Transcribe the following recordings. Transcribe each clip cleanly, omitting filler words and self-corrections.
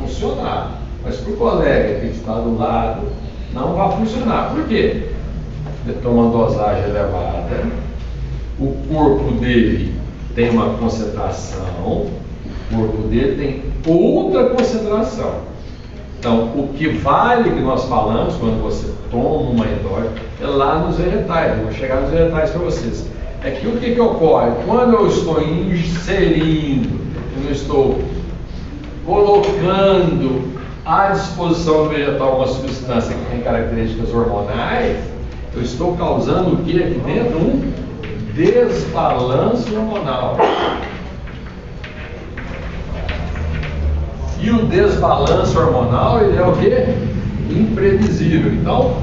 funcionar. Mas para o colega que está do lado, não vai funcionar. Por quê? Ele toma uma dosagem elevada, o corpo dele tem uma concentração, o corpo dele tem outra concentração. Então, o que vale que nós falamos quando você toma uma endógena é lá nos vegetais. Eu vou chegar nos vegetais para vocês. É que o que ocorre? Quando eu estou inserindo, eu não estou colocando à disposição do vegetal uma substância que tem características hormonais, eu estou causando o que aqui dentro? Um desbalanço hormonal. E o desbalanço hormonal, ele é o que? Imprevisível. Então,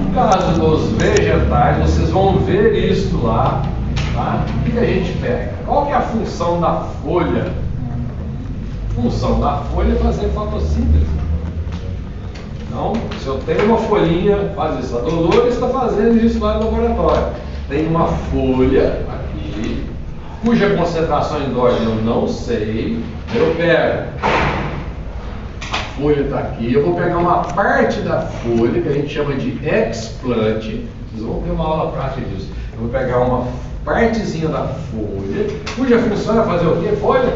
no caso dos vegetais, vocês vão ver isso lá, tá? O que a gente pega? Qual que é a função da folha? A função da folha é fazer fotossíntese. Então, se eu tenho uma folhinha, faz isso. A Dolores está fazendo isso lá no laboratório. Tem uma folha aqui, cuja concentração endógena eu não sei. Eu pego, a folha está aqui, eu vou pegar uma parte da folha, que a gente chama de explant. Vocês vão ter uma aula prática disso. Eu vou pegar uma partezinha da folha, cuja função é fazer o quê? Folha?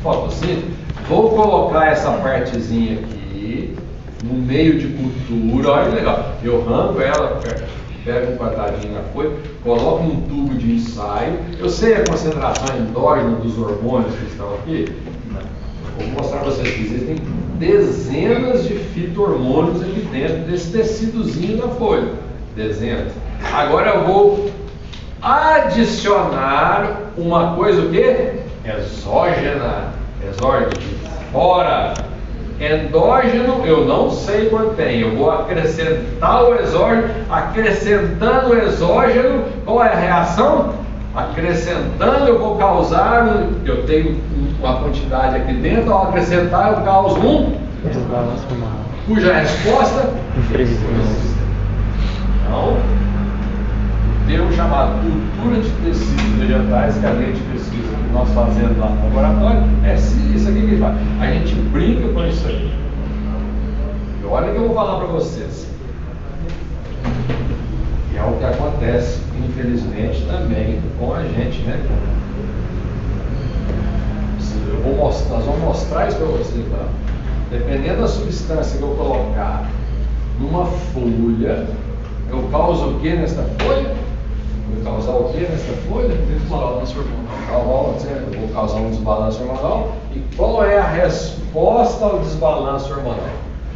Fotossíntese. Vou colocar essa partezinha aqui no meio de cultura. Olha que legal. Eu arranco ela, pego um quadradinho na folha, coloco num tubo de ensaio. Eu sei a concentração endógena dos hormônios que estão aqui. Vou mostrar para vocês que existem dezenas de fito-hormônios aqui dentro desse tecidozinho da folha. Dezenas. Agora eu vou adicionar uma coisa o quê? Exógena. Exógeno de fora. Endógeno eu não sei quanto tem. Eu vou acrescentar o exógeno. Acrescentando o exógeno, qual é a reação? Acrescentando eu vou causar, eu tenho uma quantidade aqui dentro, ao acrescentar eu causo um desbalanço hormonal, cuja resposta imprevisível. Então, o termo chamado cultura de tecidos vegetais, que é a linha de pesquisa que nós fazemos lá no laboratório, é isso aqui que ele faz. A gente brinca com isso aí. E olha que eu vou falar para vocês. E é o que acontece, infelizmente, também com a gente, né? Nós vamos mostrar isso para vocês, tá? Dependendo da substância que eu colocar numa folha, eu causo o que nesta folha? Eu vou causar o que nesta folha? Desbalanço hormonal. Eu vou causar um desbalanço hormonal. E qual é a resposta ao desbalanço hormonal?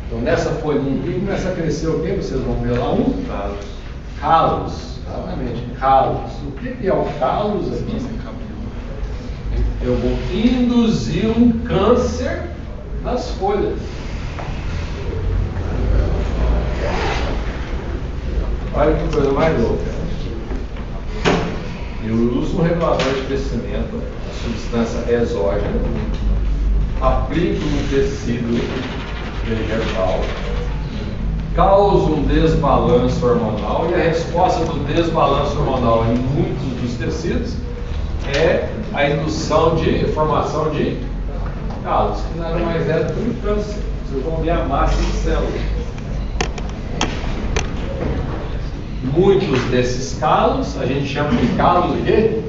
Então, nessa folhinha aqui começa a crescer o que? Vocês vão ver lá um calos. Exatamente, calos. O que é o calos aqui? Eu vou induzir um câncer nas folhas. Olha que coisa mais louca. Eu uso um regulador de crescimento, a substância exógena, aplico no tecido vegetal, causa um desbalanço hormonal, e a resposta do desbalanço hormonal em muitos dos tecidos é a indução de formação de calos, que nada mais é do que um câncer. Vocês vão ver a massa de células. Muitos desses calos a gente chama de calos de quê?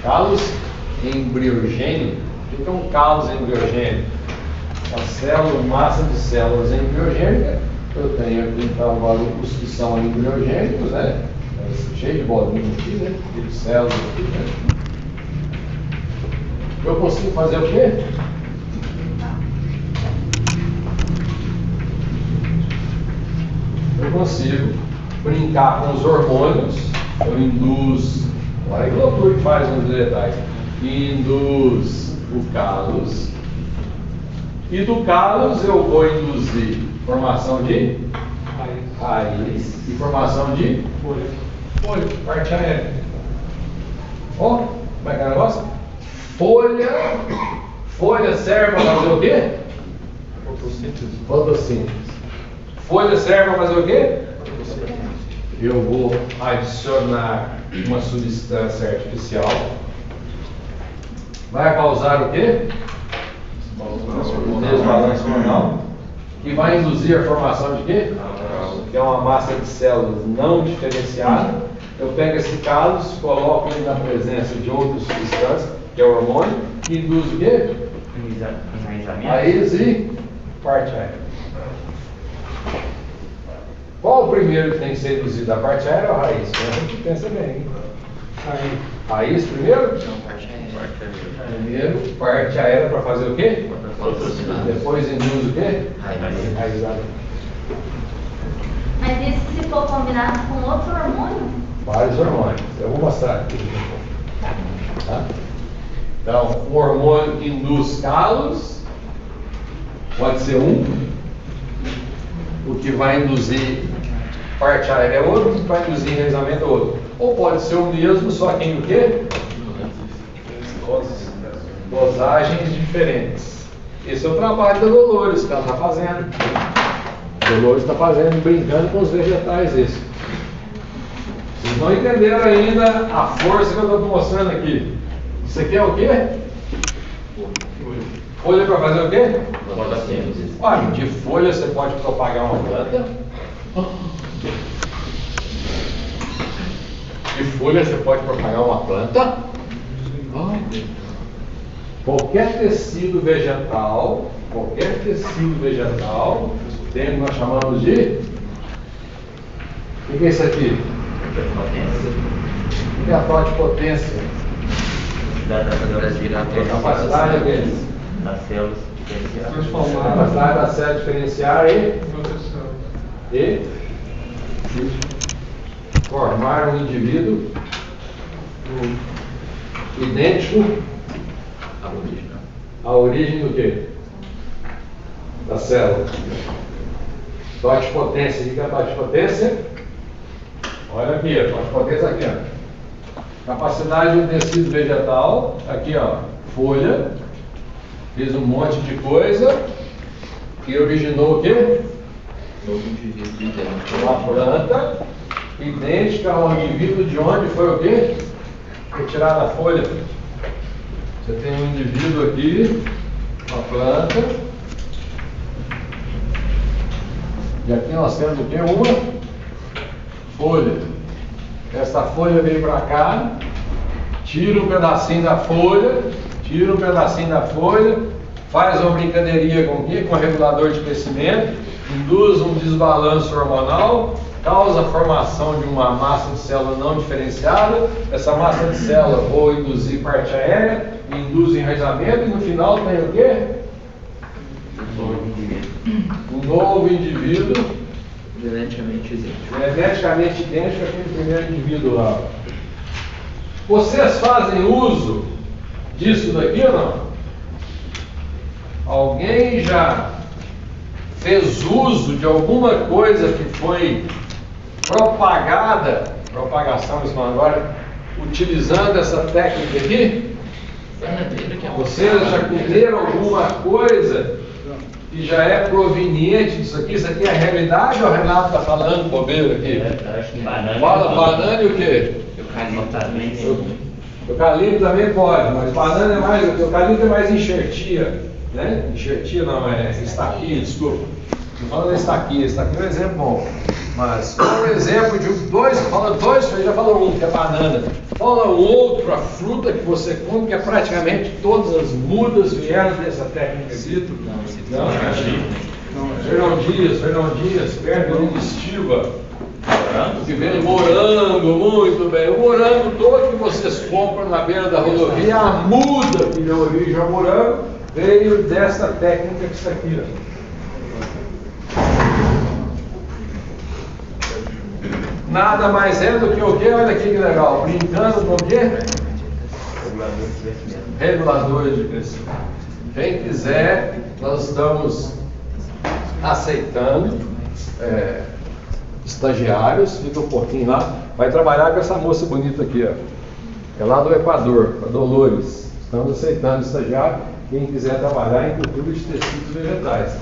Calos embriogênicos. O que é um calos embriogênico? Uma célula, massa de células embriogênicas. Eu tenho aqui então agora os que são embriogênicos, né? Cheio de bolinhas aqui, né? De células aqui, né? Eu consigo fazer o quê? Eu consigo brincar com os hormônios. Eu induzo, olha que loucura que faz nos vegetais. Induz o calos. E do calos eu vou induzir formação de raiz e formação de folha, parte aérea. Ó, como é que é o negócio? Folha serve para fazer o quê? Fotossíntese. Folha serve para fazer o quê? Eu vou adicionar uma substância artificial. Vai causar o quê? desbalanço hormonal, que vai induzir a formação de quê? Que é uma massa de células não diferenciada. Eu pego esse cálus, coloco ele na presença de outros substâncias, que é o hormônio, que induz o quê? Raiz e parte aérea. Qual o primeiro que tem que ser induzido? A parte aérea ou a raiz? A gente pensa bem, hein? Raiz primeiro? Não, parte aérea. Primeiro, parte aérea para fazer o quê? Depois induz o quê? Raiz. Mas isso se for combinado com outro hormônio? Vários hormônios. Eu vou mostrar aqui. Tá? Então, um hormônio que induz calos pode ser um. O que vai induzir parte aérea é outro, o que vai induzir enraizamento é outro. Ou pode ser o mesmo, só que em o quê? Dosagens diferentes. Esse é o trabalho da Dolores que ela está fazendo. A Dolores está fazendo, brincando com os vegetais isso. Vocês não entenderam ainda a força que eu estou mostrando aqui. Isso aqui é o quê? Folha para fazer o quê? Olha, de folha você pode propagar uma planta. De folha você pode propagar uma planta. Qualquer tecido vegetal tem o que nós chamamos de... O que é isso aqui? O que é a totipotência? A capacidade das células diferenciadas. A capacidade da célula diferenciar e formar um indivíduo idêntico à origem do quê? Da célula. Totipotência. O que é a totipotência? Olha aqui, a totipotência aqui, ó. Capacidade do tecido vegetal, aqui ó, folha, fez um monte de coisa e originou o quê? Uma planta idêntica ao indivíduo de onde foi o quê? Retirada a folha. Você tem um indivíduo aqui, uma planta, e aqui nós temos o quê? Uma folha. Esta folha veio para cá, tira um pedacinho da folha, faz uma brincadeirinha com o quê? Com o regulador de crescimento, induz um desbalanço hormonal, causa a formação de uma massa de célula não diferenciada. Essa massa de célula vai induzir parte aérea, induz enraizamento e no final tem o quê? Um novo indivíduo Geneticamente idêntico àquele primeiro indivíduo lá. Vocês fazem uso disso daqui ou não? Alguém já fez uso de alguma coisa que foi propagada, propagação, isso agora, utilizando essa técnica aqui? Vocês já comeram alguma coisa que já é proveniente disso aqui? Isso aqui é a realidade ou o Renato está falando bobeira aqui? Fala banana e o quê? Eucalipto também pode, mas banana é mais, o eucalipto é mais enxertia, né? Enxertia não, é estaquia, desculpa. Não fala da estaquia é um exemplo bom. Mas qual é o exemplo de dois, fala dois, você já falou um, que é banana. Fala o outro, a fruta que você come, que é praticamente todas as mudas vieram dessa técnica. Citro? Não. Fernão Dias, perto de estiva. Que vem morango, muito bem. O morango todo que vocês compram na beira da rodovia, a muda que deu origem ao morango, veio dessa técnica que está aqui. Nada mais é do que o quê? Olha aqui que legal. Brincando com o quê? Reguladores de crescimento. Quem quiser, nós estamos aceitando estagiários. Fica um pouquinho lá. Vai trabalhar com essa moça bonita aqui, ó. É lá do Equador, a Dolores. Estamos aceitando estagiário. Quem quiser trabalhar em cultura de tecidos vegetais.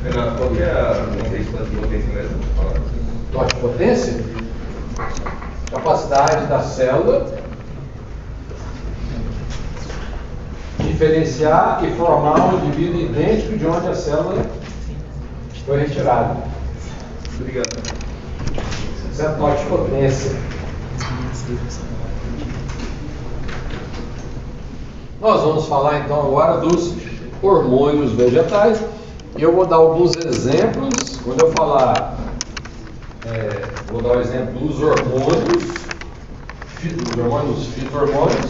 Renato, qual que é a potência mesmo? Totipotência? Capacidade da célula diferenciar e formar um indivíduo idêntico de onde a célula foi retirada. Obrigado. Isso é totipotência. Nós vamos falar então agora dos hormônios vegetais. Eu vou dar alguns exemplos. Quando eu falar, vou dar o exemplo dos hormônios fito-hormônios,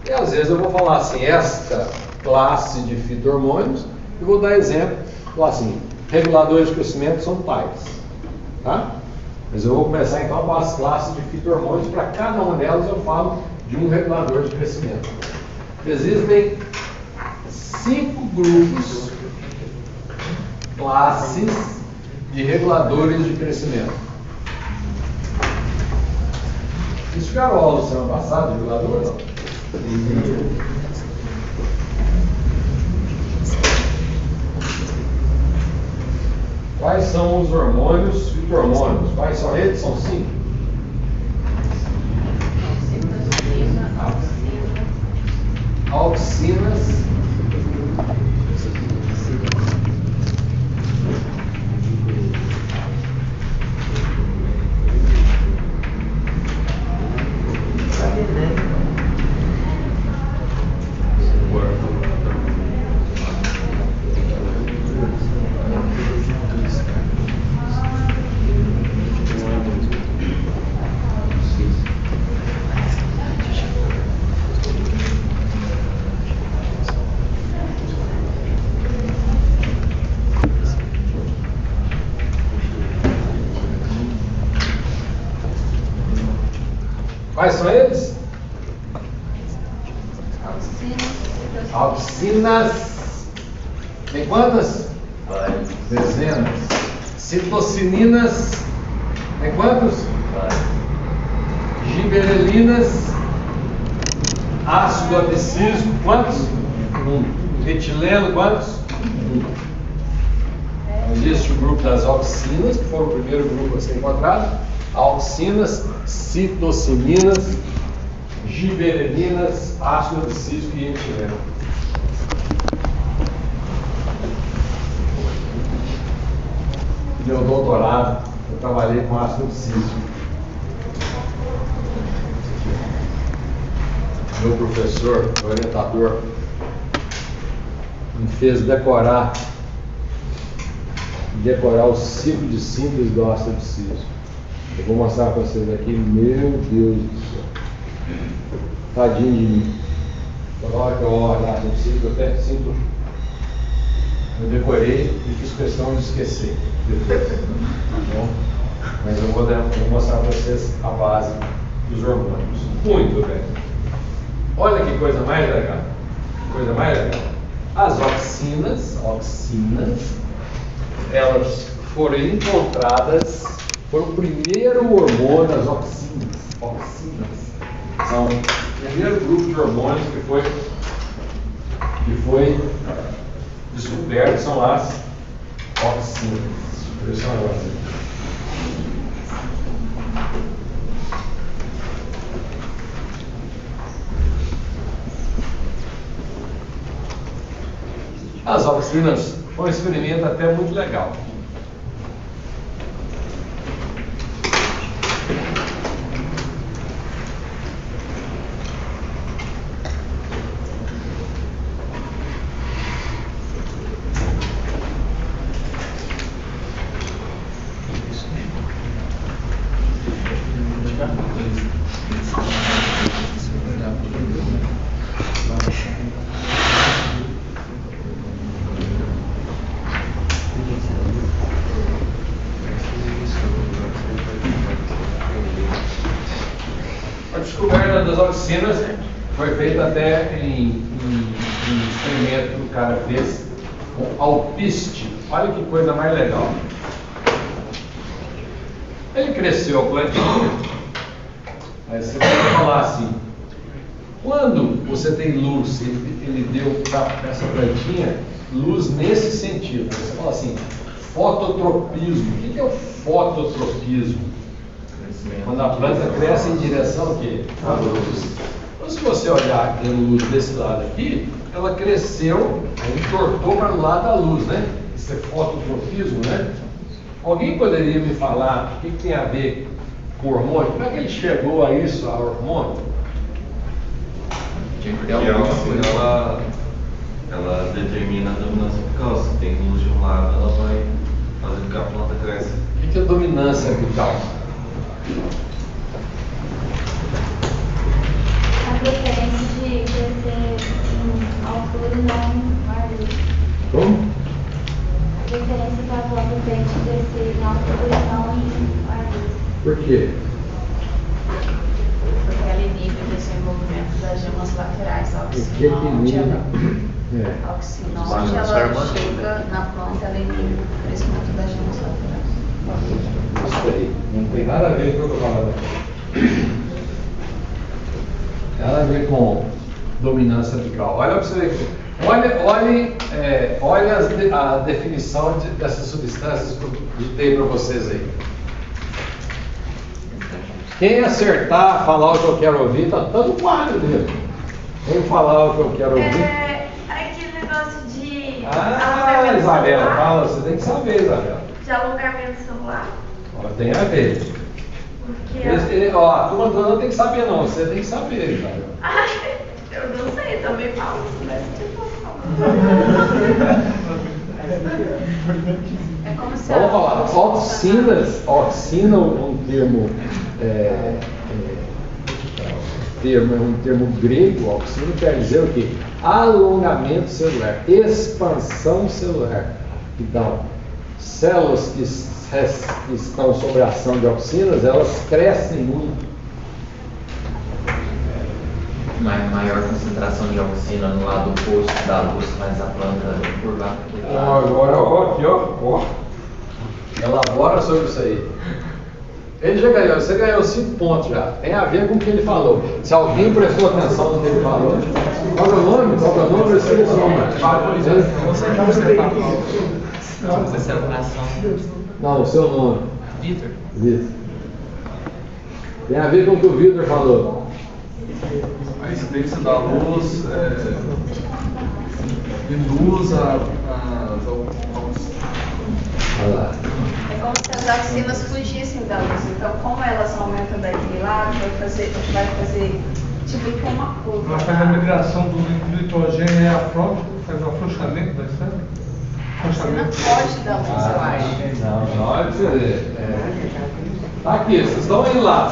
e às vezes eu vou falar assim, esta classe de fito-hormônios, e vou dar exemplo, falar assim, reguladores de crescimento são tais, tá? Mas eu vou começar então com as classes de fito-hormônios, para cada uma delas eu falo de um regulador de crescimento. Existem 5 grupos, classes de reguladores de crescimento. Isso ficaram aula semana passada de regulador, não? Quais são os hormônios fito-hormônios? Quais são eles? São 5. Auxinas, quais são eles? Auxinas. Tem quantas? Vários. Dezenas. Citocininas. Tem quantos? Vários. Giberelinas. Ácido abscísico. Quantos? 1. Etileno. Quantos? 1. Existe o grupo das auxinas, que foi o primeiro grupo a ser encontrado. Auxinas, citocininas, giberelinas, ácido abscísico e etileno. Meu doutorado, eu trabalhei com ácido abscísico. Meu professor, orientador, me fez decorar o ciclo de síntese do ácido abscísico. Eu vou mostrar para vocês aqui, meu Deus do céu. Tadinho de mim. Toda hora que eu olho ácido abscísico, eu até sinto. Eu decorei e fiz questão de esquecer depois. Tá bom? Mas eu vou mostrar para vocês a base dos hormônios. Muito bem. Olha que coisa mais legal. Coisa mais legal. As auxinas, elas foram encontradas, foi o primeiro hormônio, as auxinas. São o primeiro grupo de hormônios que foi descoberto, são as auxinas. Por isso agora. As auxinas foi um experimento até muito legal. A descoberta das auxinas foi feita até em experimento que o cara fez com alpiste. Olha que coisa mais legal. Ele cresceu a plantinha. Aí você pode falar assim, quando você tem luz, ele deu para essa plantinha luz nesse sentido. Você fala assim, fototropismo. O que é o fototropismo? Quando a planta cresce em direção ao quê? À luz. Então, se você olhar aqui a luz desse lado aqui, ela cresceu, entortou para o lado da luz, né? Isso é fototropismo, né? Alguém poderia me falar o que tem a ver com o hormônio? Como é que ele chegou a isso, a hormônio? Tinha que E ter a alguma oxina, coisa. ela determina a dominância vital. Se tem luz de um lado, ela vai fazer com que a planta cresça. O que é dominância vital? A preferência de crescer em altura e não em árvore. Como? A preferência que a planta tem de crescer em altura e não em árvore. Por quê? Porque ela inibe o desenvolvimento das gemas laterais. A O que oxinol, É. a oxinol, Vai onde no ela sermão. chega na planta, ela inibe o crescimento das gemas laterais. Isso aí. Não tem nada a ver com o que eu tô falando. Nada a ver com dominância vital. Olha para você ver. Olha a definição dessas substâncias que eu ditei para vocês aí. Quem acertar, falar o que eu quero ouvir, tá no quadro dele. Quem falar o que eu quero ouvir. É aquele negócio de Ah, alongamento Isabela, celular. fala, você tem que saber, Isabela. De alongamento celular. Ó, tem a ver. Porque. A turma toda tem que saber, não. Você tem que saber, Isabela. Ai, eu não sei, também falo isso, mas tipo. É como se Vamos falar, oxina é um termo, um termo grego, oxina quer dizer o quê? Alongamento celular, expansão celular. Então, células que estão sob a ação de oxinas, elas crescem muito. Maior concentração de oxina no lado oposto da luz, mas a planta curvada. Agora, ó, aqui, ó. Elabora sobre isso aí. Ele já ganhou, você ganhou 5 pontos já. Tem a ver com o que ele falou. Se alguém prestou atenção no que ele falou. Qual é o nome? Eu esqueci o nome. Concentração. Não, o seu nome. Vitor. Vitor. Tem a ver com o que o Vitor falou. A incidência da luz induz Olha lá. É como se as oxinas fugissem da luz. Então, como elas aumentam daquele lado, vai fazer tipo uma curva. Ela faz a migração do nitrogênio e afrouxa, faz o afrouxamento das células. Você não pode dar luz, eu acho. Não, olha pra você ver. Tá aqui, vocês estão indo lá.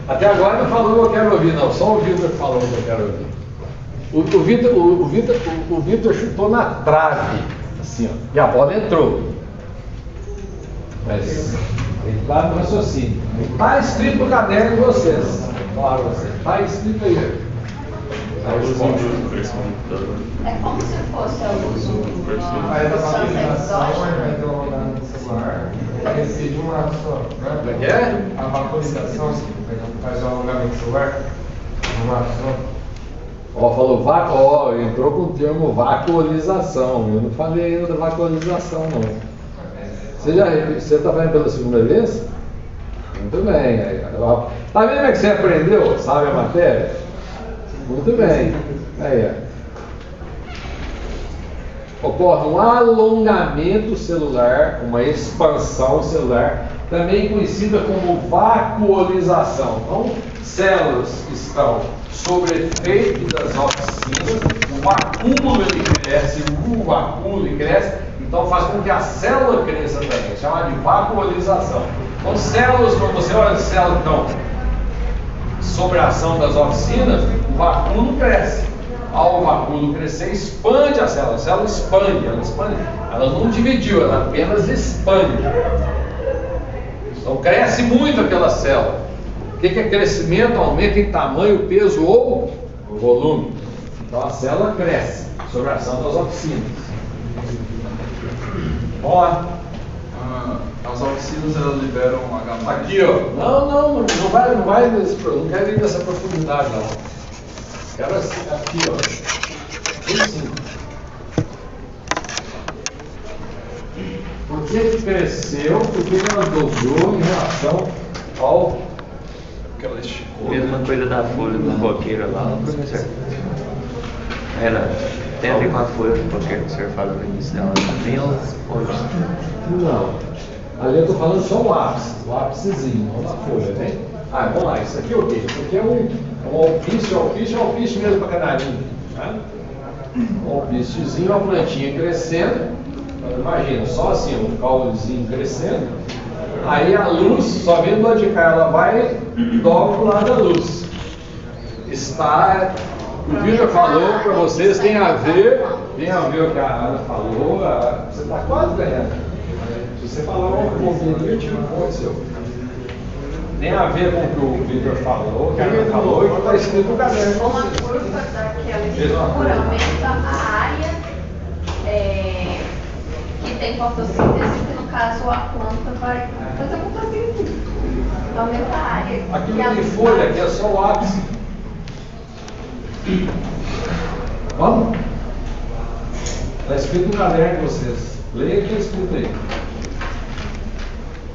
Até agora não falou o que eu quero ouvir, não. Só o Vitor falou o que eu quero ouvir. O Vitor chutou na trave, assim, ó, e a bola entrou. Mas ele está no raciocínio. Está escrito no caderno de vocês. Claro, você. Está escrito aí. É como se fosse a luz Faz a uma vaporização, exógena. vai ter um alongamento celular, vai ser de um lado só. Como é que é? A vaporização faz o alongamento celular de um lado só. Ó, falou vácuo, entrou com o termo vacuolização. Eu não falei ainda da vacuolização, não. Você está vendo pela segunda vez? Muito bem. Tá vendo como é que você aprendeu? Sabe a matéria? Muito bem. Aí, ó. Ocorre um alongamento celular, uma expansão celular, também conhecida como vacuolização. Então, células que estão sob efeito das oxinas, o vacúolo ele cresce, então faz com que a célula cresça também, chama de vacuolização. Então, células, quando você olha células que estão sob a ação das oxinas, o vacúolo cresce. Ao vacúolo crescer, expande a célula expande, ela não dividiu, ela apenas expande. Então cresce muito aquela célula. O que é crescimento? Aumenta em tamanho, peso ou volume. Então a célula cresce sob a ação das oxinas. Vamos lá. As oxinas elas liberam H+. Aqui, ó. Não vai nesse, não quero ir nessa profundidade, não. Quero aqui, ó. Bem simples. Por que cresceu? Por que ela dobrou em relação ao que ela esticou. Mesma coisa da folha do coqueiro lá, professor. Tem a ver com a folha do coqueiro que o senhor fala no início dela. Tem os folhas. Não. Ali eu tô falando só o ápicezinho, não a folha, né? Ah, vamos lá, isso aqui é o quê? Isso aqui é um alpiste mesmo para canarinho. Tá? Um alpistezinho, uma plantinha crescendo. Então, imagina, só assim, um caulezinho crescendo. Aí a luz, só vindo do lado de cá, ela vai e dobra pro lado da luz. O Vitor falou para vocês, tem a ver o que a Ana falou, você está quase ganhando. Se você falar um pouquinho, eu tiro um ponto seu. Tem a ver com o que o Vitor falou, o que a Ana falou e o que está escrito no caderno. Uma curva daquela estrutura aumenta a área que tem fotossíntese, que no caso a planta vai fazer fotossíntese. Aumenta a área. Aquilo que tem folha, aqui é só o ápice. Vamos? Está escrito no caderno de vocês. Leia o que está escrito aí.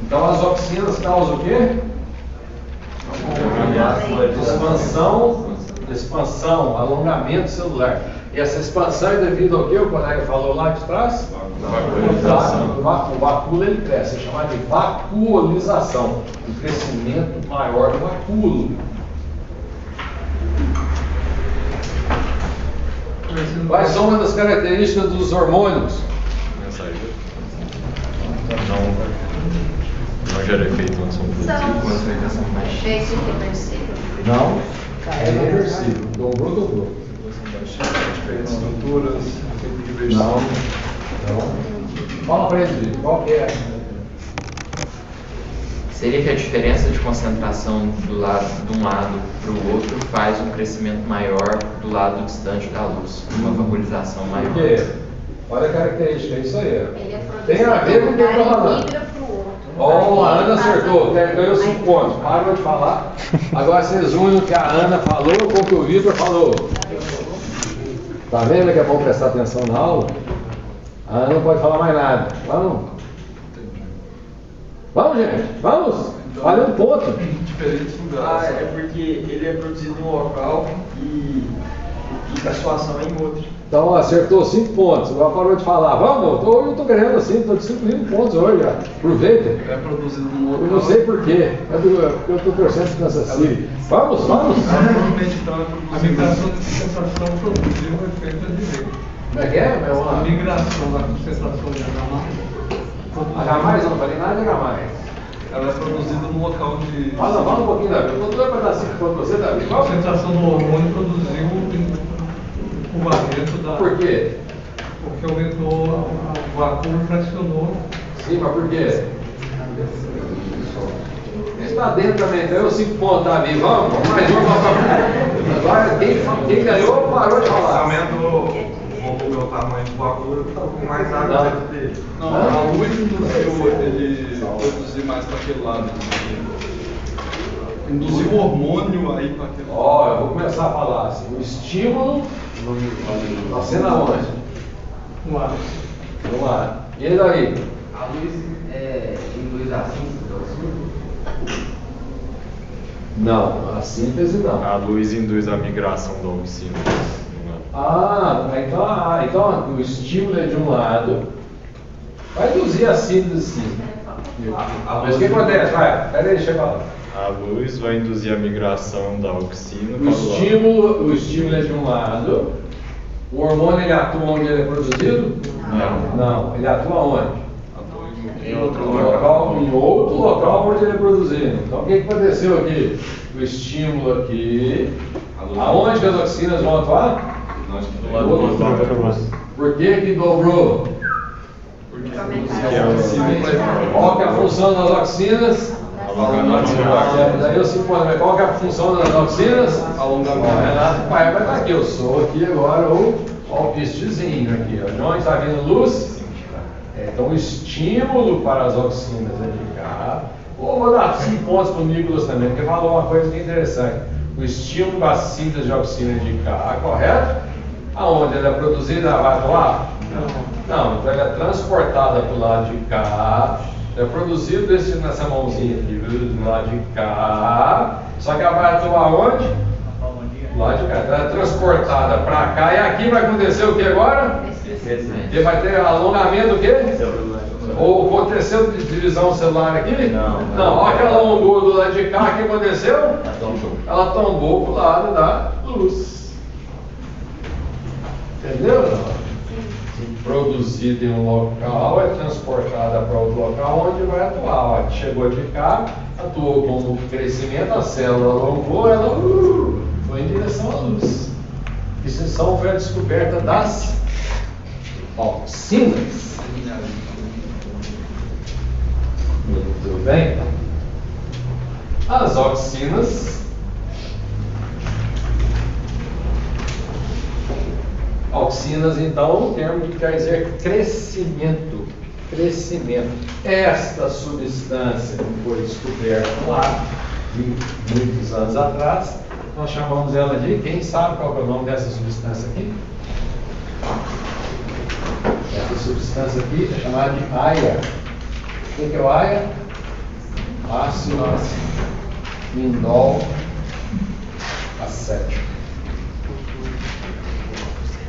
Então as oxinas causam o quê? Expansão, alongamento celular. E essa expansão é devido ao que o colega falou lá de trás? O vacúolo ele cresce, é chamado de vacuolização. O crescimento maior do vacúolo. Quais são uma das características dos hormônios? Não gera efeito na São efeitos reversíveis. Não, é reversível. Dobrou. estruturas, efeito de versão. Não. Fala pra ele, qual que é? Seria que a diferença de concentração de um lado para o outro faz um crescimento maior do lado distante da luz, uma vaporização maior. Por quê? Olha a característica, é isso aí. Ele é Tem a ver com o que eu estou falando. migra pro outro. Oh, a Ana acertou, ganhou 5 pontos. Para de falar. Agora vocês unem o que a Ana falou com o que o Vitor falou. Tá vendo que é bom prestar atenção na aula? A Ana não pode falar mais nada. Vamos? Vamos, gente? Vamos? Valeu um ponto. Diferentes lugares. É porque ele é produzido em um local e a situação é em outro. Então acertou 5 pontos. Agora parou de falar. Vamos? Eu tô ganhando assim, tô distribuindo pontos hoje. Já. Aproveita. É produzido num local. Eu não sei porquê. É porque eu tô torcendo para Kansas City. Vamos? Provavelmente então é A produzido. migração de concentração produziu o efeito advento. Como é que é, meu A amigo? migração da concentração de H+, eu não falei nada de H+. Ela é produzida num local de. Fala um pouquinho, Davi. Eu tô doido para dar 5 pontos para você, Davi. A concentração do hormônio produziu o curvamento da... Por quê? Porque aumentou, o vácuo fracionou. Sim, mas por quê? Está dentro também, ganhou 5 pontos, Davi. Vamos mais um. Agora, quem ganhou parou de falar. Aumenta o tamanho do vapor, com mais água dentro dele. Não, a luz induziu ele produzir mais para aquele lado. Induziu o hormônio aí para aquele lado. Ó, eu vou começar a falar assim. O estímulo está sendo aonde? No ar. Vamos lá. E ele daí? A luz induz a síntese. Não, a síntese não. A luz induz a migração da oxina. Então o estímulo é de um lado. Vai induzir a síntese sim. Mas o que acontece? Vai, peraí, deixa eu falar. A luz vai induzir a migração da oxina O para o estímulo é de um lado. O hormônio ele atua onde ele é produzido? Não, ele atua onde? em outro Em local. outro local onde ele é produzido. Então o que aconteceu aqui? O estímulo aqui. Aonde que as oxinas vão atuar? Do lado do outro. Por que dobrou? Porque a oxina Qual que é a função das oxinas? Daí eu se pode ver qual que é a função das oxinas? Alongamento. Renato Pai vai estar aqui. Eu sou aqui agora o alpistezinho aqui. Ó. Não está vindo luz? Então o estímulo para as oxinas é de cá. Vou dar 5 pontos para o Nicolas também, porque falou uma coisa que é interessante. O estímulo para a síntese de oxina é de cá, correto? Aonde ela é produzida, ela vai atuar? Não, então ela é transportada para o lado de cá É produzido nessa mãozinha aqui, do lado de cá. Só que ela vai atuar onde? Do lado de cá. Ela é transportada para cá. E aqui vai acontecer o que agora? Ele vai ter alongamento do quê? Ou aconteceu divisão celular aqui? Não. Não, olha que ela alongou do lado de cá, o que aconteceu? Ela tombou pro lado da luz. Entendeu? Produzida em um local, é transportada para outro local onde vai atuar. Ó, chegou de cá, atuou como crescimento, a célula alongou, ela foi em direção à luz. Isso foi a descoberta das auxinas. Muito bem. As auxinas. Auxinas, então, um termo que quer dizer crescimento. Crescimento. Esta substância que foi descoberta lá, de muitos anos atrás, nós chamamos ela de, quem sabe qual é o nome dessa substância aqui? Essa substância aqui é chamada de AIA. O que é o AIA? Ácido indol acético.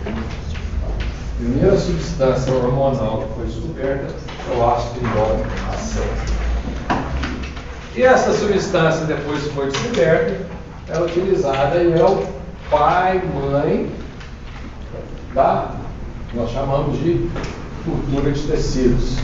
A primeira substância hormonal que foi descoberta é o ácido indol acético. E essa substância, depois que foi descoberta, é utilizada e é o pai, mãe da, nós chamamos de cultura de tecidos.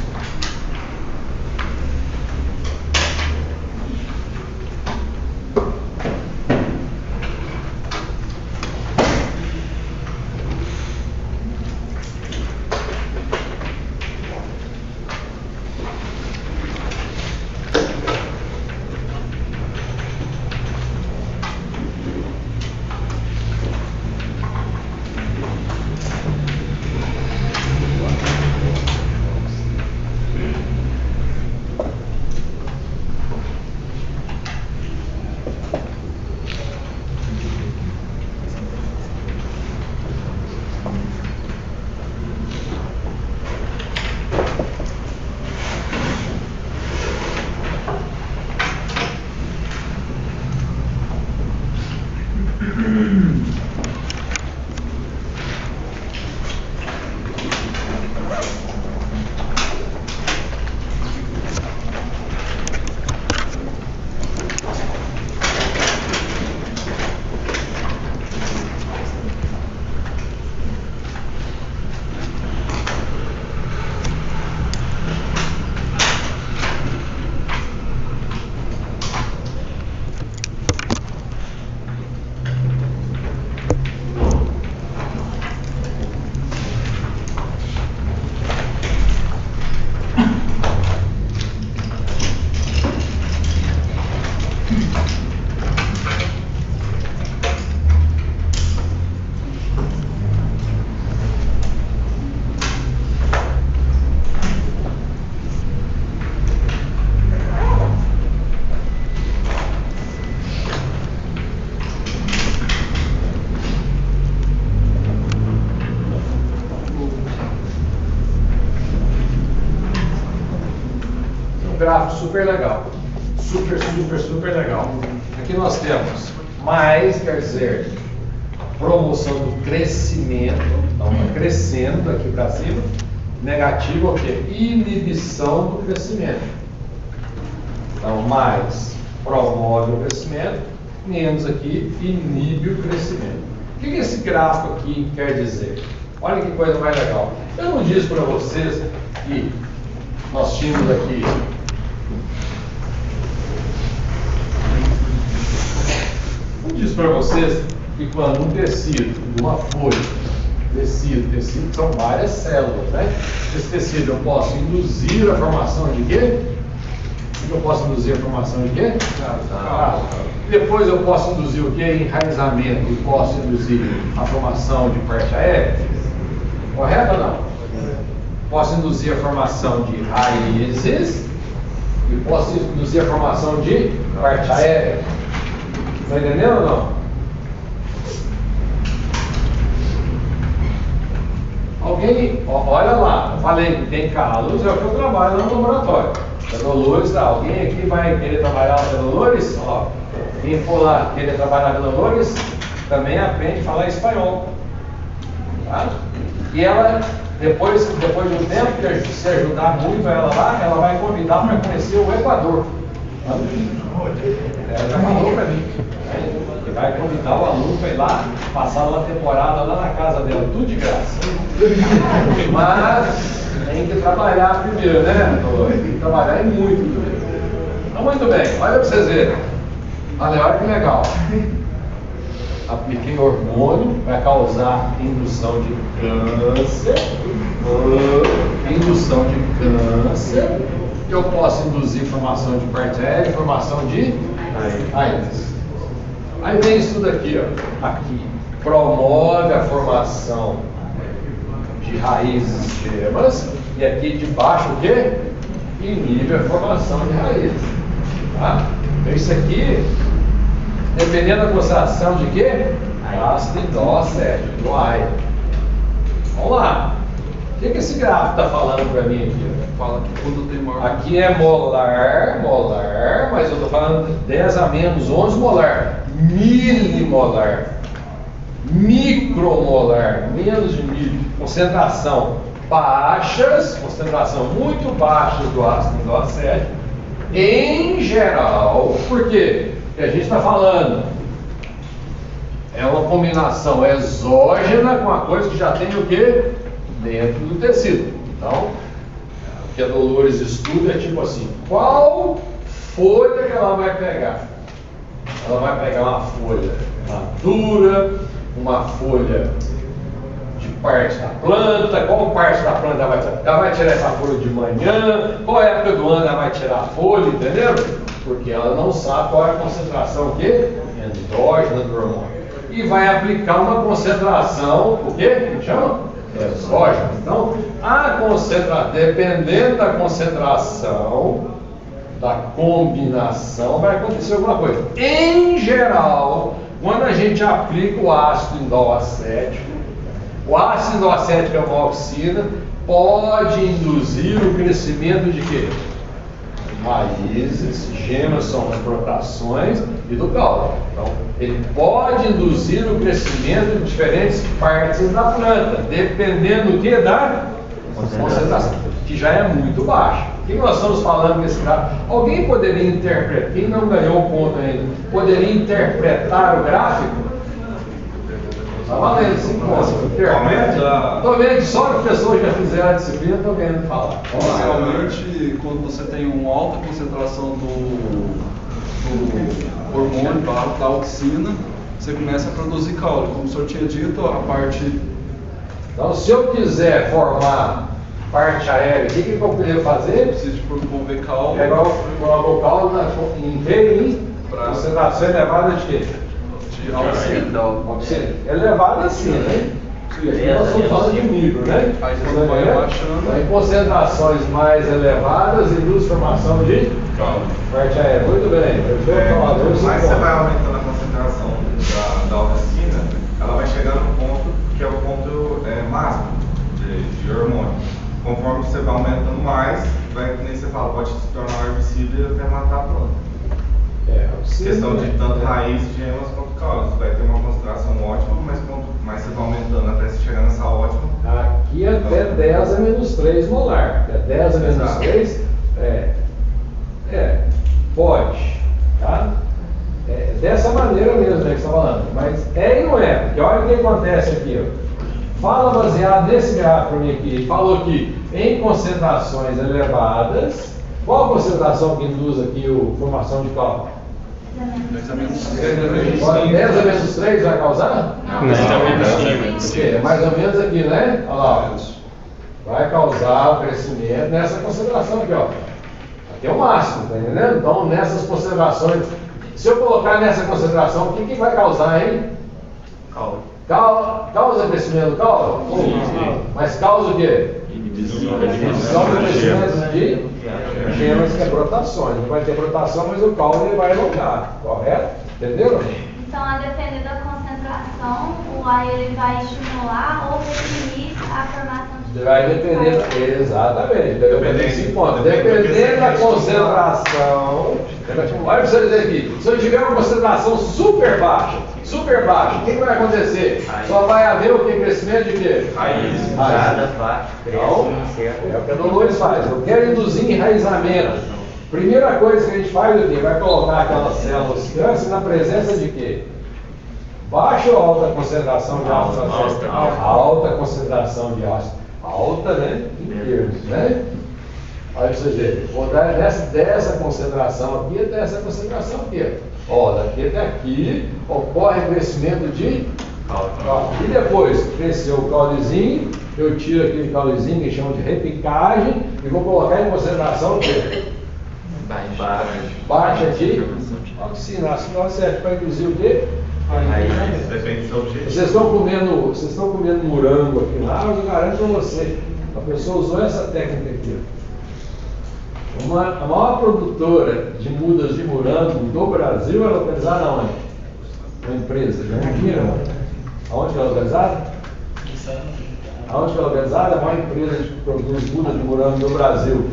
Gráfico super legal, super legal. Aqui nós temos mais, quer dizer, promoção do crescimento, então está crescendo aqui para cima. Negativo, o quê? Inibição do crescimento. Então, mais promove o crescimento, menos aqui inibe o crescimento. O que esse gráfico aqui quer dizer? Olha que coisa mais legal. Eu não disse para vocês que nós tínhamos aqui para vocês que quando um tecido, uma folha, tecido são várias células, né? Esse tecido eu posso induzir a formação de quê? Eu posso induzir a formação de quê? Depois eu posso induzir o quê? Enraizamento, e posso induzir a formação de parte aérea? Correto ou não? Posso induzir a formação de raízes e posso induzir a formação de parte aérea. Está entendendo ou não? Alguém, olha lá, Eu falei que tem calos, é o que eu trabalho no laboratório. A Dolores, alguém aqui vai querer trabalhar na Dolores? Ó, quem for lá querer trabalhar na Dolores, também aprende a falar espanhol. Tá? E ela, depois de um tempo, que se ajudar muito ela lá, ela vai convidar para conhecer o Equador. Ela já falou para mim. Que vai convidar o aluno para ir lá, passar uma temporada lá na casa dela, tudo de graça. Mas tem que trabalhar primeiro, né? Tem que trabalhar muito primeiro. Então, muito bem, olha para vocês verem. Olha que legal. Apliquei hormônio, vai causar indução de câncer. Indução de câncer. Eu posso induzir formação de bactéria, formação de AIDS. Aí vem isso tudo aqui, ó. Aqui promove a formação de raízes extremas e aqui de baixo o quê? Inibe a formação de raízes. Tá? Então isso aqui, dependendo da concentração de quê? Ácido hidrocético, do AI. Vamos lá. O que esse gráfico está falando para mim aqui? Fala que quando tem maior. Aqui é molar, mas eu estou falando de 10 a menos 11 molar. Milimolar. Micromolar, menos de milho. Concentração baixas, concentração muito baixa do ácido hidrocético. Em geral, por quê? Porque a gente está falando é uma combinação exógena com a coisa que já tem o quê? Dentro do tecido. Então, o que a Dolores estuda é tipo assim, qual folha que ela vai pegar? Ela vai pegar uma folha madura, uma folha de parte da planta, qual parte da planta ela vai tirar? Ela vai tirar essa folha de manhã, qual época do ano ela vai tirar a folha, entendeu? Porque ela não sabe qual é a concentração o quê? Endógena do hormônio. E vai aplicar uma concentração, o quê? Que chama? Exógena. Então, dependendo da concentração, da combinação, vai acontecer alguma coisa. Em geral, quando a gente aplica o ácido indolacético, o ácido indolacético é uma auxina, pode induzir o crescimento de quê? Raízes, gemas são as brotações e do caule. Então, ele pode induzir o crescimento de diferentes partes da planta, dependendo do que? Da concentração, que já é muito baixa. O que nós estamos falando nesse gráfico? Alguém poderia interpretar, quem não ganhou o ponto ainda, poderia interpretar o gráfico? Está valendo 5 pontos. Estou vendo que só as pessoas que já fizeram a disciplina estão vendo falar. Inicialmente, quando você tem uma alta concentração do hormônio, da auxina, você começa a produzir caule. Como o senhor tinha dito, a parte... Então, se eu quiser formar parte aérea, o que eu poderia fazer? Precisa de promover caule. Pegar o caule inteiro em concentração elevada de quê? De auxina. Elevada assim, né? Aqui nós estamos falando de micro, né? Aí você vai baixando. Em concentrações mais elevadas, induz formação de parte aérea. Muito bem. Mas você vai aumentando a concentração da auxina, ela vai chegando no ponto que é o ponto máximo de hormônio. Conforme você vai aumentando mais, vai, que nem você fala, pode se tornar um herbicida e até matar a planta. Questão de tanto raiz, gemas quanto caule. Você vai ter uma concentração ótima, mas quanto mais você vai aumentando até você chegar nessa ótima. Aqui até 10 a menos 3 molar. Até 10 a menos 3 pode. Tá? Dessa maneira mesmo, né, que você está falando. Mas e não é, porque olha o que acontece aqui. Ó. Fala baseado nesse gráfico para mim aqui. Ele falou que em concentrações elevadas, qual a concentração que induz aqui a formação de caule? 10 a menos 10 a menos 3 vai causar? Não. É mais ou menos aqui, né? Olha lá. Vai causar o crescimento nessa concentração aqui, ó. Aqui é o máximo, tá entendendo? Então, nessas concentrações, se eu colocar nessa concentração, o que vai causar, hein? Caule. Causa crescimento do caule? Mas causa o quê? Inibição do crescimento de gemas, que é brotações. Não vai ter brotação, mas o caule vai alongar, correto? Entenderam? Então, a depender da concentração, o ar ele vai estimular ou reprimir a formação de Vai depender, exatamente, dependendo da concentração. Olha para você dizer aqui, se eu tiver uma concentração super baixa, o que vai acontecer? Só vai haver o que? Crescimento de quê? Raiz. Então, é o que a Dolores faz. Eu quero induzir enraizamento. Primeira coisa que a gente faz aqui, vai colocar aquela célula oxidante na presença de quê? Baixa ou alta concentração de ácido acético? Alta concentração de ácido. Alta, né? Em termos, né? Olha pra você ver. Vou dar dessa concentração aqui até essa concentração aqui. Ó, daqui até aqui ocorre crescimento de caule. E depois cresceu o caulezinho, eu tiro aquele caulezinho que chama de repicagem e vou colocar em concentração o quê? Baixa de oxina, ácido acético para induzir o quê? Depende do seu objetivo. Vocês estão comendo morango aqui lá, eu garanto para você, a pessoa usou essa técnica aqui. A maior produtora de mudas de morango do Brasil é localizada onde? Uma empresa, Jandira. Aonde que é localizada? Aonde que é localizada? A maior empresa que produz mudas de morango do Brasil.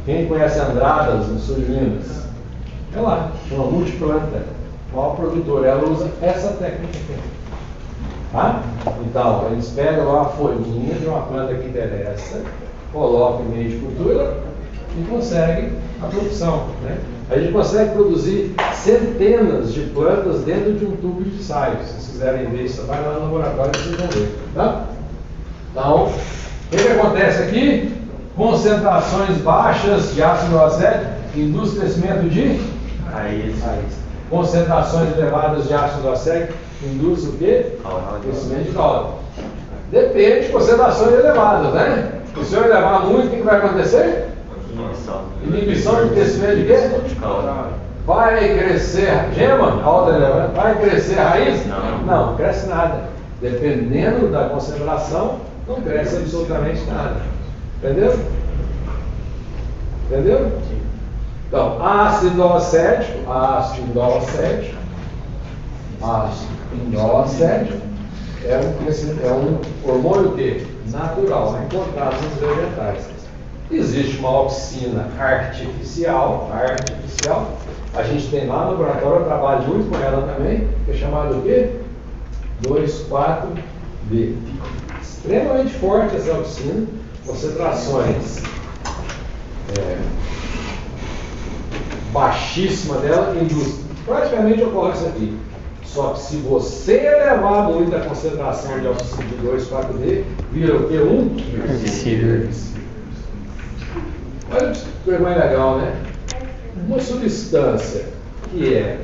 Quem conhece Andradas, no sul de Minas? É lá, chama Multiplanta. A maior produtora, ela usa essa técnica aqui. Tá? Então, eles pegam lá a folhinha de uma planta que interessa, colocam em meio de cultura e conseguem a produção. Né? A gente consegue produzir centenas de plantas dentro de um tubo de ensaio. Se vocês quiserem ver isso, vai lá no laboratório e vocês vão ver. Tá? Então, o que acontece aqui? Concentrações baixas de ácido acético induz crescimento de raiz. Concentrações elevadas de ácido acético induz o quê? Crescimento de caule. Depende de concentrações elevadas, né? Se eu elevar muito, o que vai acontecer? Inibição de crescimento de quê? Vai crescer gema? Alta elevada. Vai crescer raiz? Não cresce nada. Dependendo da concentração, não cresce absolutamente nada. Entendeu? Entendeu? Então, ácido acético é um hormônio que natural, encontrado nos vegetais. Existe uma oxina artificial, a gente tem lá no laboratório, eu trabalho muito com ela também, que é chamada o quê? 2,4-D. Extremamente forte essa oxina, concentrações baixíssima dela induz. Praticamente ocorre isso aqui. Só que se você elevar muito a concentração de oxina de 2,4-D, vira o quê? Herbicida. Olha que coisa mais legal, né? Uma substância que é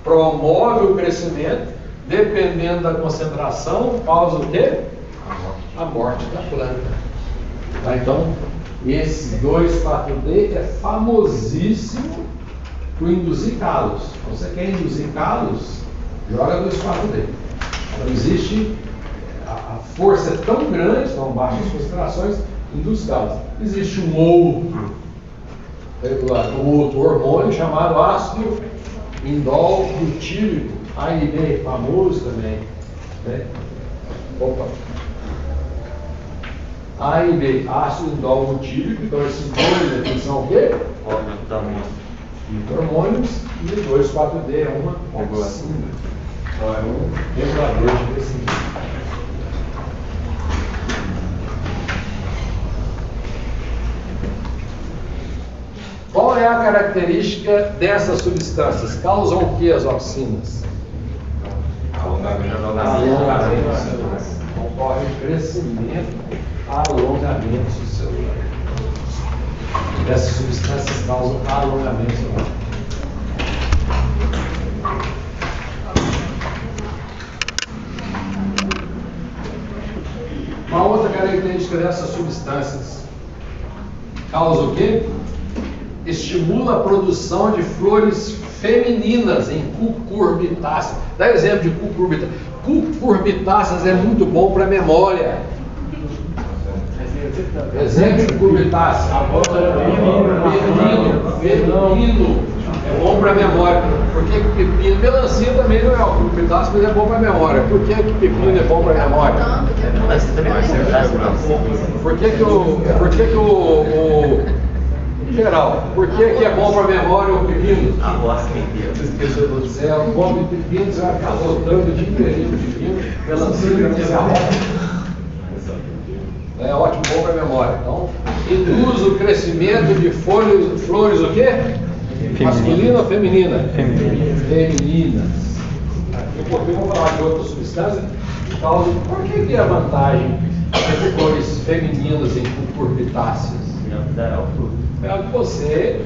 promove o crescimento, dependendo da concentração, causa o quê? A morte da planta. Tá? Então, esse 2,4-D é famosíssimo para induzir calos. Você quer induzir calos, joga 2,4-D. Então, existe, a força é tão grande, são baixas concentrações, induz calos. Existe um outro hormônio chamado ácido indol butírico, AIB, famoso também. Né? AIB, ácido indol butírico, então esses dois aqui são o quê? Hormônios, e 2,4-D é uma oxina. Então é um regulador de crescimento. Qual é a característica dessas substâncias? Causam o que as oxinas? Alongamento celular. Ocorre crescimento, alongamento celular. Essas substâncias causam alongamento celular. Uma outra característica dessas substâncias causa o quê? Estimula a produção de flores femininas em cucurbitáceas. Dá exemplo de cucurbitáceas. Cucurbitáceas é muito bom para memória. Exemplo de cubitácea. Pepino. É bom para a memória. Por que pepino? Melancia também não é o cubitáceo, mas é bom para a memória. Por que pepino é bom para a memória? Por que em geral, por que é bom para a memória o pepino? Você come pepino, você vai ficar rotando o dia inteiro pepino, melancia, é ótimo, bom para a memória. Então, induz o crescimento de flores o quê? Masculina ou feminina? Femininas. Daqui a pouquinho eu vou falar de outra substância. Por que é a vantagem de flores femininas em cucurbitáceas? É que você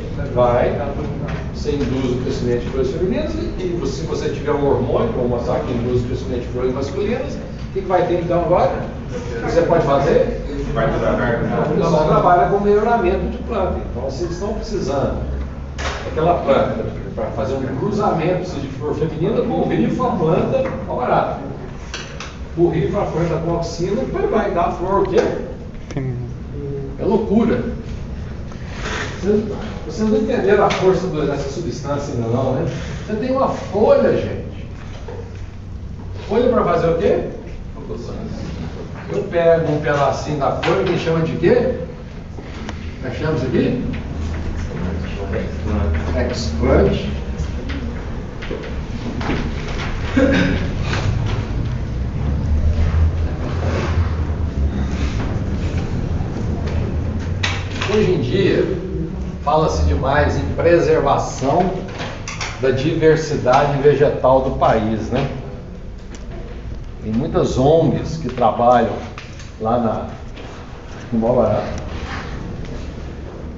induz o crescimento de flores femininas e se você tiver um hormônio, vamos mostrar que induz o crescimento de flores masculinas, o que vai ter então agora? O que você pode fazer? Vai trabalha com melhoramento de planta. Então vocês estão precisando daquela planta para fazer um cruzamento de flor feminina, borrifa a planta ao barato. Borrifa a planta com auxina e vai dar flor o quê? É loucura. Vocês não entenderam a força dessa substância ainda não, né? Você tem uma folha, gente. Folha para fazer o quê? Eu pego um pedacinho da folha que chama de quê? Como chama isso aqui? Explant. Hoje em dia, fala-se demais em preservação da diversidade vegetal do país, né? Tem muitas ONGs que trabalham lá no Mó Barato.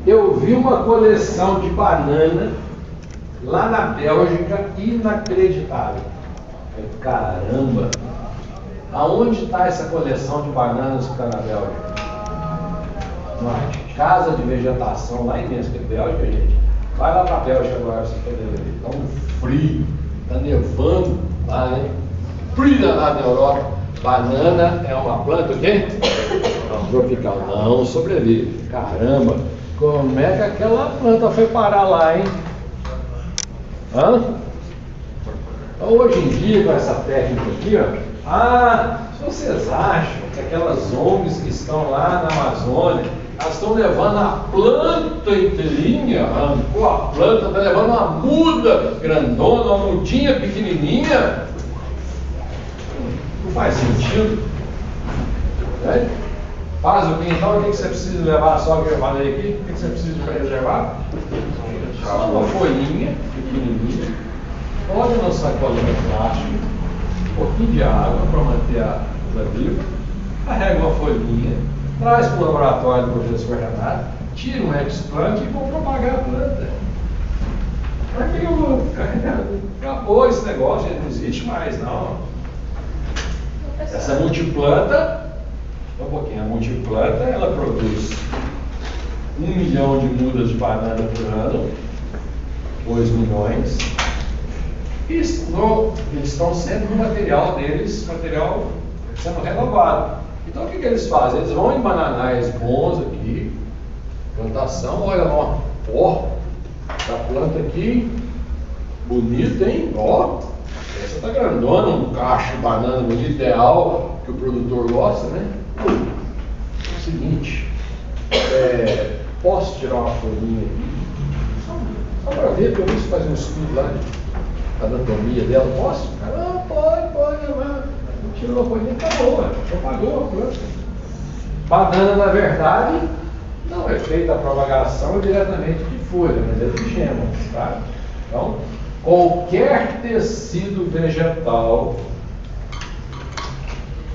Eu vi uma coleção de banana lá na Bélgica inacreditável. Caramba! Aonde está essa coleção de bananas que está na Bélgica? Uma casa de vegetação lá imensa, que é Bélgica, gente. Vai lá para a Bélgica agora, você poder ver. Está um frio, está nevando lá, né? Frio lá na Europa. Banana é uma planta o quê? Tropical. Não sobrevive. Caramba! Como é que aquela planta foi parar lá, hein? Hã? Então, hoje em dia, com essa técnica aqui, ó, se vocês acham que aquelas ONGs que estão lá na Amazônia, elas estão levando a planta inteirinha, arrancou a planta, está levando uma muda grandona, uma mudinha pequenininha, não faz sentido, né? Faz o que então? O que você precisa levar? Só que eu falei aqui, o que você precisa preservar? Só uma folhinha pequenininha, pode na sacolinha plástica, um pouquinho de água para manter a planta viva, carrega uma folhinha, traz para o laboratório do professor Renato, tira um explant e vou propagar a planta. Para que eu vou carregar? Acabou esse negócio, não existe mais não. Essa multiplanta, um pouquinho, a multiplanta, ela produz 1 milhão de mudas de banana por ano, 2 milhões, e eles estão sempre no material deles, material sendo renovado. Então o que eles fazem? Eles vão em bananais bons aqui, plantação, olha lá, ó, essa planta aqui, bonita, hein? Ó, essa tá grandona, um cacho de banana bonito, ideal, que o produtor gosta, né? É o seguinte, posso tirar uma folhinha aqui? Só para ver, porque eu vi fazer um estudo lá de anatomia dela, posso? Ah, pode, tirou a folhinha, acabou, propagou a planta. Banana, na verdade, não é feita a propagação diretamente de folha, mas é de gemas, tá? Então, qualquer tecido vegetal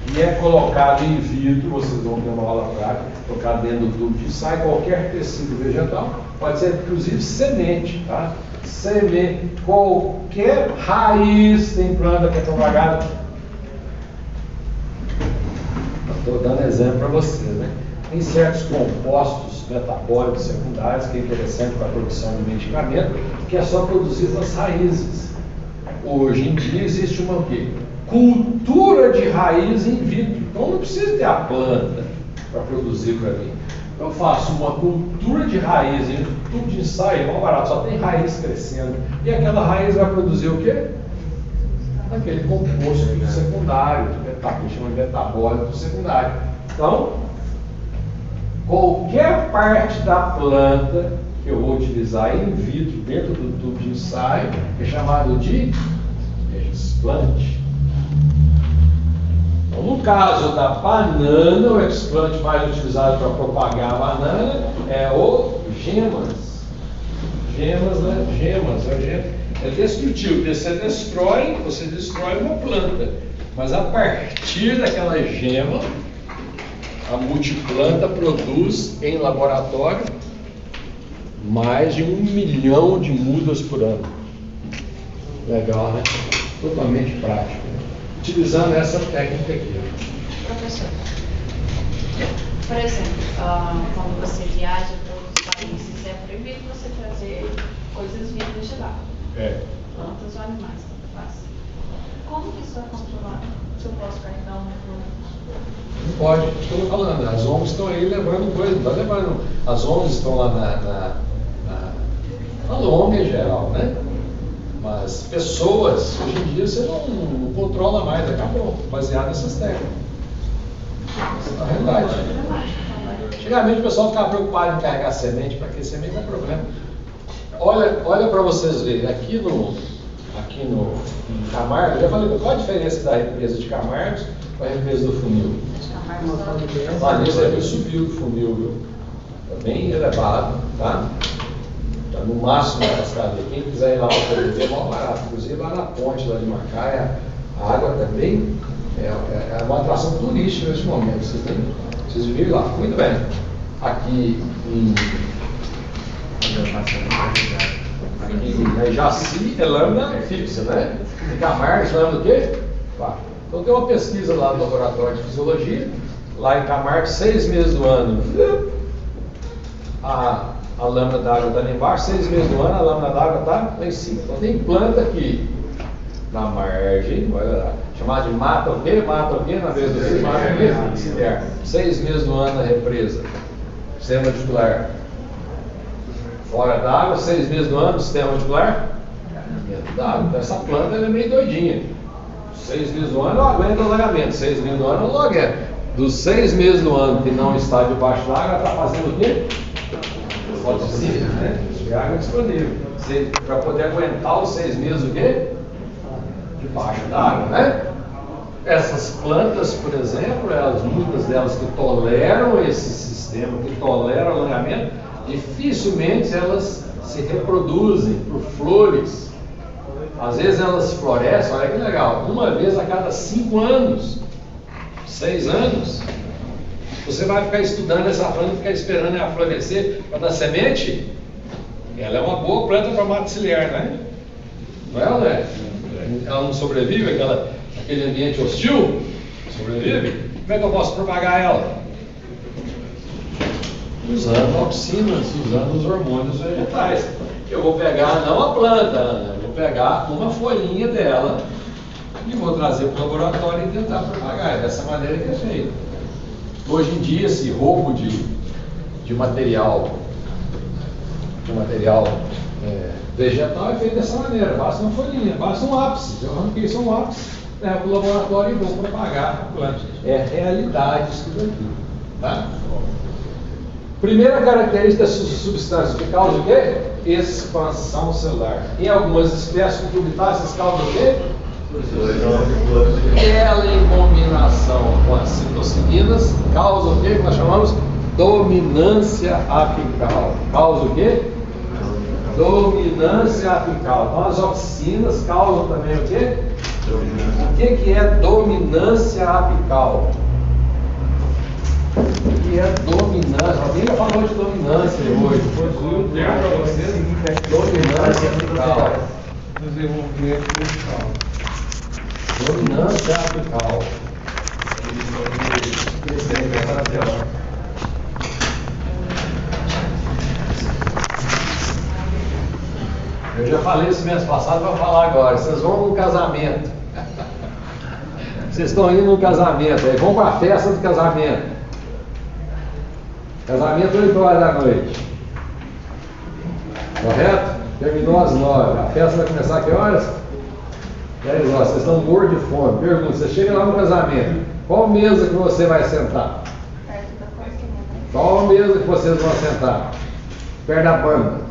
que é colocado in vitro, vocês vão ter uma aula prática, colocado dentro do tubo de sai qualquer tecido vegetal, pode ser inclusive semente, tá? Semente, qualquer raiz tem planta que é propagada. Estou dando exemplo para vocês, né? Tem certos compostos metabólicos secundários que é interessante para a produção de medicamento, que é só produzido nas raízes. Hoje em dia existe uma o quê? Cultura de raiz in vitro. Então não precisa ter a planta para produzir para mim. Eu faço uma cultura de raiz em tubo de ensaio, é mal barato, só tem raiz crescendo. E aquela raiz vai produzir o quê? Aquele composto secundário, que chama de metabólico secundário. Então, qualquer parte da planta que eu vou utilizar in vitro dentro do tubo de ensaio é chamado de explante. Então, no caso da banana, o explante mais utilizado para propagar a banana é o gemas. Gemas, né? Gemas. É destrutivo. Você destrói uma planta. Mas a partir daquela gema, a multiplanta produz em laboratório mais de 1 milhão de mudas por ano. Legal, né? Totalmente prático. Né? Utilizando essa técnica aqui. Professor, por exemplo, quando você viaja para outros países, é proibido você trazer coisas vivas de lá. Plantas ou animais, tanto faz. Como que isso é controlado? Se eu posso carregar uma planta? Não pode, estou falando, as ONGs estão aí levando coisa, não está levando. As ONGs estão lá na ONG em geral, né? Mas pessoas, hoje em dia você não controla mais, acabou, baseado nessas técnicas. Essa é a realidade. Antigamente o pessoal ficava preocupado em carregar semente, para que semente não é problema. Olha para vocês verem, aqui em Camargo, eu já falei, qual a diferença da represa de Camargo para a represa do funil? Lá nisso é que subiu o funil, viu? Está bem elevado, tá? Está no máximo da cascata. Quem quiser ir lá para ver, é mal barato. Inclusive lá na ponte lá de Macaé, a água também é uma atração turística neste momento. Vocês viram lá? Muito bem. Aqui em Jaci é lâmina fixa, né? Em Camargo, lâmina o quê? Então tem uma pesquisa lá no laboratório de fisiologia, lá em Camargo, 6 meses do ano, a lâmina d'água está lá embaixo, 6 meses do ano a lâmina d'água está lá em cima. Então tem planta aqui na margem, olha lá, chamada de mata o quê? Mata o quê? Na vez do rio, mata o quê? 6 meses do ano na represa, sistema radicular. Fora d'água, 6 meses do ano, sistema radicular dentro d'água. Então essa planta ela é meio doidinha. 6 meses do ano eu aguento o alagamento, 6 meses do ano eu aguento. Dos 6 meses do ano que não está debaixo d'água, ela está fazendo o quê? Fotossíntese, né? De água disponível. Para poder aguentar os 6 meses o quê? Debaixo d'água, né? Essas plantas, por exemplo, muitas delas que toleram esse sistema, que toleram o alagamento, dificilmente elas se reproduzem por flores. Às vezes elas florescem, olha que legal, uma vez a cada 5 anos, 6 anos. Você vai ficar estudando essa planta, ficar esperando ela florescer para dar semente? Ela é uma boa planta para mato ciliar, né? Não é, André? Ela não sobrevive aquele ambiente hostil? Sobrevive? Como é que eu posso propagar ela? Usando auxinas, usando os hormônios vegetais. Eu vou pegar não a planta, Ana, eu vou pegar uma folhinha dela e vou trazer para o laboratório e tentar propagar. É dessa maneira que é feito. Hoje em dia, esse roubo de material vegetal é feito dessa maneira. Basta uma folhinha, basta um ápice. Eu arranquei só um ápice, levo para o laboratório e vou propagar a planta. É realidade isso daqui. Tá? Primeira característica da substância que causa o quê? Expansão celular. Em algumas espécies cucurbitaceas causa o quê? Ela em combinação com as citocinas causa o quê? Que nós chamamos dominância apical. Causa o quê? Dominância apical. Então as auxinas causam também o quê? O que é dominância apical? O que é dominância? Alguém já falou de dominância hoje. Foi o termo para vocês. Dominância apical. Desenvolvimento apical. Dominância apical. Eu já falei isso mês passado, vou falar agora. Vocês vão num casamento. Vocês estão indo num casamento, aí vão para a festa do casamento. Casamento 8 horas da noite. Correto? Terminou às 9. A festa vai começar a que horas? 10 horas. Vocês estão mortos de fome. Pergunta, você chega lá no casamento, qual mesa que você vai sentar? Qual mesa que vocês vão sentar? Perto da banda.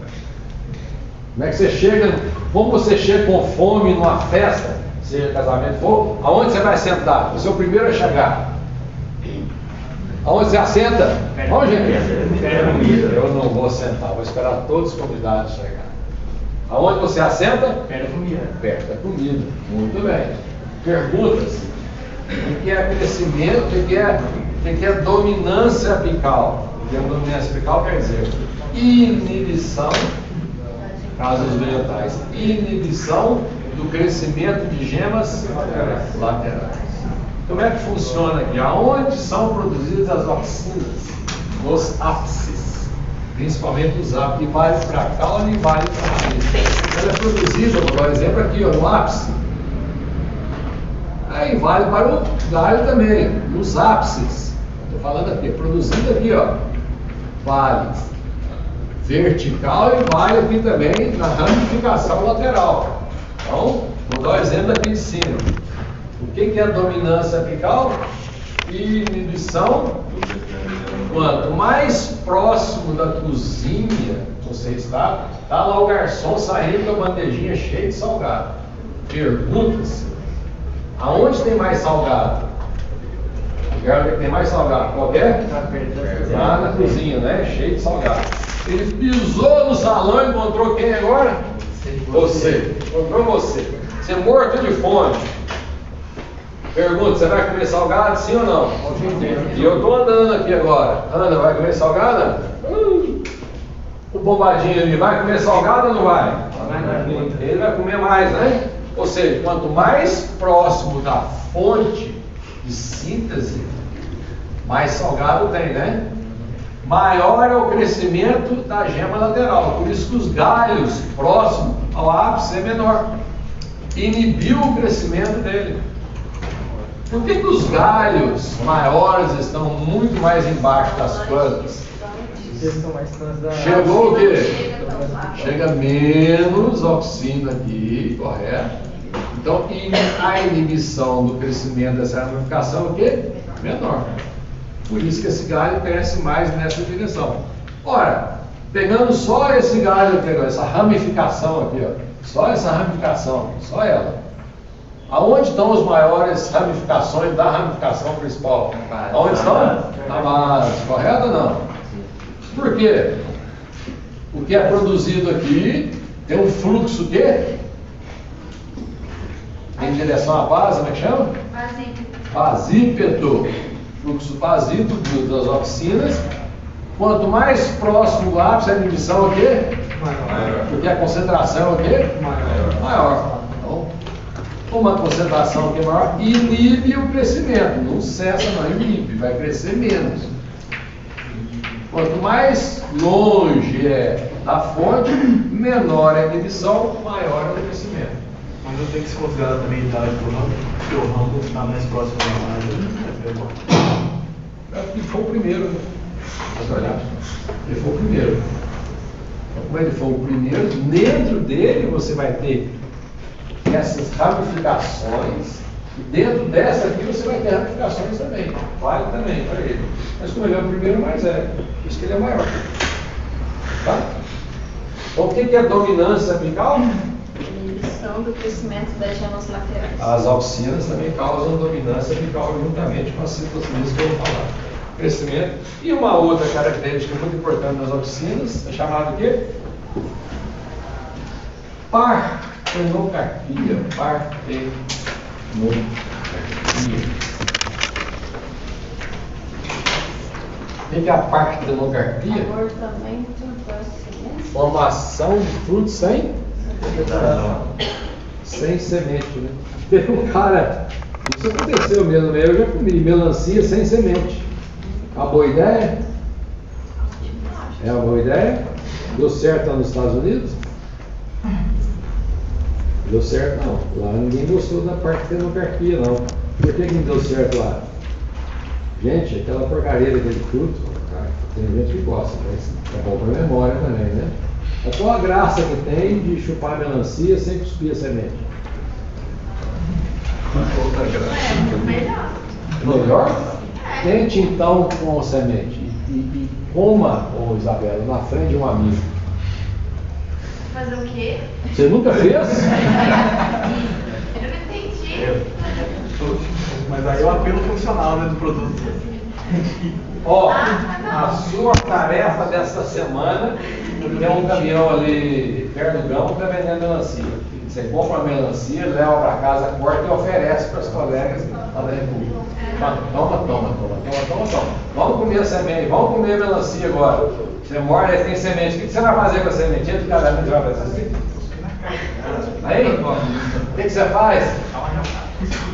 Como é que você chega? Como você chega com fome numa festa, seja casamento for, aonde você vai sentar? Você é o primeiro a chegar. Aonde você assenta? Onde, gente? Eu não vou sentar, vou esperar todos os convidados chegarem. Aonde você assenta? Perto da comida. Perto da comida. Muito bem. Perguntas. O que é crescimento? O que é dominância apical? O que é dominância apical quer dizer inibição, casos vegetais, inibição do crescimento de gemas laterais. Como é que funciona aqui? Aonde são produzidas as auxinas? Nos ápices, principalmente os ápices, e vale para caule e vale para raiz. Ela é produzida, por exemplo, aqui ó, no ápice. Aí vale para o galho também, nos ápices. Estou falando aqui, produzida aqui, ó, vale vertical e vale aqui também na ramificação lateral. Então, vou dar o exemplo aqui de cima. O que é dominância apical? Inibição. Quanto mais próximo da cozinha você está lá o garçom saindo com a bandejinha cheia de salgado. Pergunta-se, aonde tem mais salgado? O lugar que tem mais salgado, qual é? Lá na cozinha, né? Cheio de salgado. Ele pisou no salão e encontrou quem agora? Você. Encontrou você. Você morto de fome. Pergunta, você vai comer salgado, sim ou não? E eu estou andando aqui agora. Ana, vai comer salgado? O bombadinho ali vai comer salgado ou não vai? Ele vai comer mais, né? Ou seja, quanto mais próximo da fonte de síntese, mais salgado tem, né? Maior é o crescimento da gema lateral. Por isso que os galhos próximos ao ápice é menor. Inibiu o crescimento dele. Por que os galhos maiores estão muito mais embaixo das plantas? Chegou o quê? Chega menos auxina aqui, correto? Então, a inibição do crescimento dessa ramificação é o quê? Menor. Por isso que esse galho cresce mais nessa direção. Ora, pegando só esse galho aqui, essa ramificação aqui, ó, só essa ramificação, só ela. Aonde estão as maiores ramificações da ramificação principal? Aonde estão? Na base, correto ou não? Por quê? O que é produzido aqui tem um fluxo quê? Em direção à base, como é que chama? Basípedo. Fluxo basípedo das auxinas. Quanto mais próximo do ápice, a inibição é o quê? Maior. Porque a concentração é o quê? Maior. Então, uma concentração que é maior inibe o crescimento. Não cessa, não inibe. Vai crescer menos. Quanto mais longe é da fonte, menor é a inibição, maior é o crescimento. Mas eu tenho que se considerar também a idade do ramo, porque o ramo está mais próximo da margem. Ele foi o primeiro, né? Ele foi o primeiro. Então, como ele foi o primeiro, dentro dele você vai ter essas ramificações. E dentro dessa aqui você vai ter ramificações também. Vale também para ele. Mas como ele é o primeiro, mais velho. Por isso que ele é maior. Tá? Então o que é dominância apical? Inibição do crescimento das gemas laterais. As auxinas também causam dominância apical juntamente com as citocinas que eu vou falar. Crescimento. E uma outra característica muito importante das auxinas é chamada de quê? Partenocarpia. Partenocarpia. O que é a partenocarpia? Abortamento das sementes. Formação de frutos sem semente, né? Teve um cara, isso aconteceu mesmo, né? Eu já comi melancia sem semente. Uma boa ideia? É uma boa ideia? Deu certo lá nos Estados Unidos? Deu certo não. Lá ninguém gostou da partenocarpia não. Por que não deu certo lá? Gente, aquela porcaria daquele fruto, cara, Tem gente que gosta, mas é bom para a memória também, né? Mas qual a graça que tem de chupar melancia sem cuspir a semente? Melhor. Melhor? Tente então com a semente e coma, ô Isabela, na frente de um amigo. Fazer o quê? Você nunca fez? Eu não entendi. Mas aí é o apelo funcional, né, do produto. Ó, a sua tarefa dessa semana tem um caminhão ali perto do Gama que está vendendo melancia. Você compra uma melancia, leva para casa, corta e oferece para os colegas lá da República. Toma. Vamos comer a semente, vamos comer a melancia agora. Você morde, aí tem semente. O que você vai fazer com a sementinha do caramba que você vai fazer? Aí, o que você faz?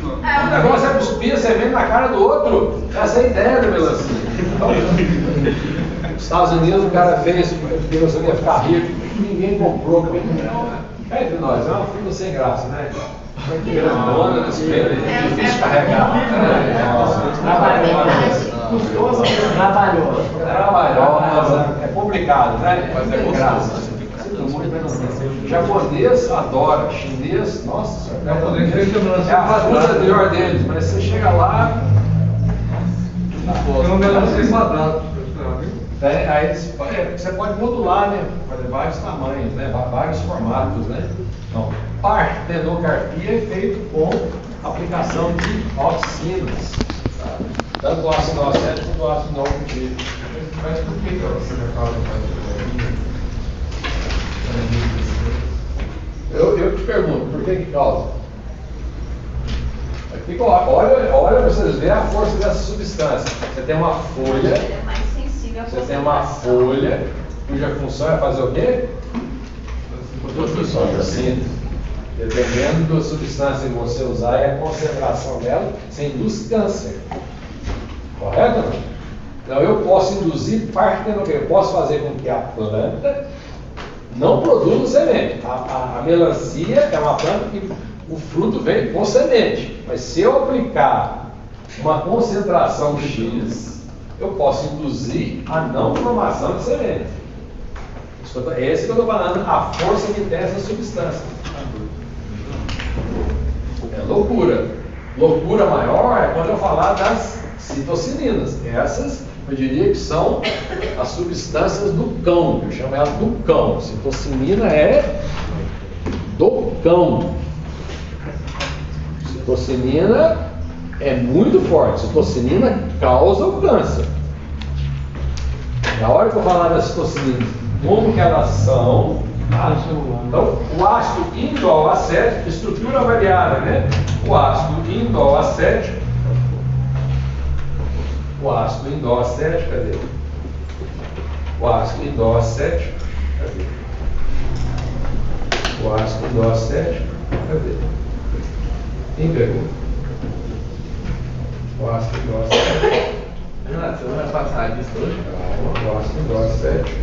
O negócio é cuspir a semente na cara do outro. Essa é a ideia da melancia. Então, nos Estados Unidos o cara fez, porque você ia ficar rico, ninguém comprou. É entre nós, é uma fruta sem graça, né? Grandona, difícil de carregar. Custosa, trabalhosa. É complicado, né? Mas é gostoso. Japonês adora, chinês, nossa, é a fruta melhor deles, mas você chega lá. Tem um melancia quadrado. Aí você pode modular, né? Fazer vários tamanhos, né? Vários formatos, né? Então, partenocarpia é feito com aplicação de oxinas, tá? Tanto o ácido acético quanto o ácido nítrico. Mas por que você não fala Eu te pergunto, por que causa? Olha para vocês verem a força dessa substância. Você tem uma folha. É mais sensível à Você tem uma folha cuja função é fazer o quê? Fotossíntese. Dependendo da substância que você usar e a concentração dela, você induz câncer. Correto ou não? Então eu posso induzir partenocardpia. Eu posso fazer com que a planta não produza semente. A melancia é uma planta que o fruto vem com semente. Mas se eu aplicar uma concentração X, eu posso induzir a não formação de semente. É esse que eu estou falando, a força que tem essa substância. É loucura. Loucura maior é quando eu falar das citocininas. Essas, eu diria que são as substâncias do cão. Eu chamo ela do cão. Citocinina é do cão. Citocinina é muito forte. Citocinina causa o câncer. Na hora que eu falar das citocininas, como que elas são, tá? Então, o ácido indol acético, estrutura variada, né? O ácido indol acético, cadê? O ácido indol acético, cadê? O ácido indol acético, cadê? Quem pegou? O ácido indol acético. Semana passada, isso hoje? O ácido indol acético.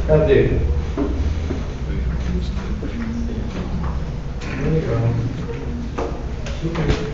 Cadê? Legal. Super.